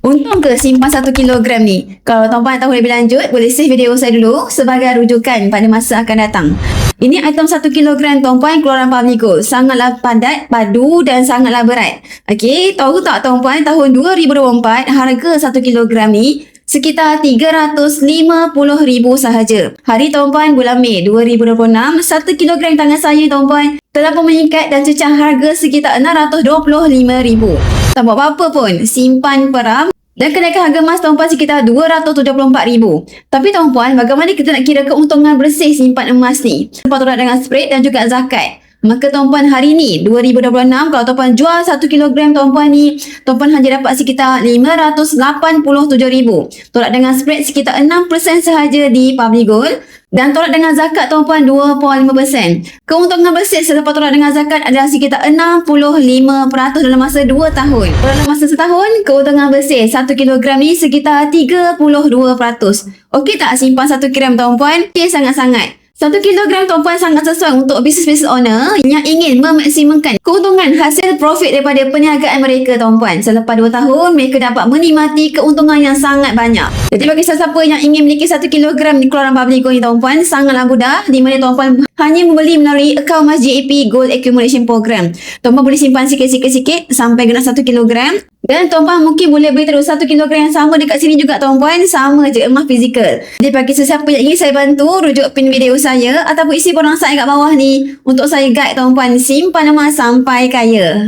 Untung ke simpan 1 kilogram ni? Kalau tuan-puan nak tahu lebih lanjut, boleh save video saya dulu sebagai rujukan pada masa akan datang. Ini item 1 kilogram tuan-puan keluaran Public Gold. Sangatlah padat, padu dan sangatlah berat. Okey, tahu tak tuan-puan, tahun 2024 harga 1 kilogram ni sekitar RM350,000 sahaja. Hari tuan-puan bulan Mei 2026, 1 kilogram tangan saya tuan-puan telah pun meningkat dan cecah harga sekitar RM625,000. Tak buat apa-apa pun, simpan peram dan kenaikan harga emas tuan-puan sekitar RM274,000. Tapi tuan-puan, bagaimana kita nak kira keuntungan bersih simpan emas ni? Sepatutnya dengan spread dan juga zakat. Maka tuan-puan hari ni 2026 kalau tuan-puan jual 1 kilogram tuan-puan ni, tuan-puan hanya dapat sekitar RM587,000. Tolak dengan spread sekitar 6% sahaja di Public Gold dan tolak dengan zakat tuan-puan 2.5%. Keuntungan bersih selepas tolak dengan zakat adalah sekitar 65% dalam masa 2 tahun. Dalam masa setahun, keuntungan bersih 1 kilogram ni sekitar 32%. Okey tak simpan 1 gram tuan-puan? Okey sangat-sangat. 1 kilogram tuan-puan sangat sesuai untuk business owner yang ingin memaksimumkan keuntungan hasil profit daripada perniagaan mereka tuan-puan. Selepas 2 tahun, mereka dapat menikmati keuntungan yang sangat banyak. Jadi bagi sesiapa yang ingin memiliki 1 kilogram di keluaran Public Gold ni tuan-puan, sangatlah mudah di mana tuan-puan hanya membeli melalui akaun Mas JAP Gold Accumulation Program. Tuan-puan boleh simpan sikit-sikit sampai guna 1 kilogram. Dan tuan-puan mungkin boleh beli terus 1 kilogram yang sama dekat sini juga tuan-puan. Sama je emas fizikal. Jadi bagi sesiapa yang ingin saya bantu, rujuk pin video saya ataupun isi borang saya kat bawah ni untuk saya guide tuan-puan simpan emas sampai kaya.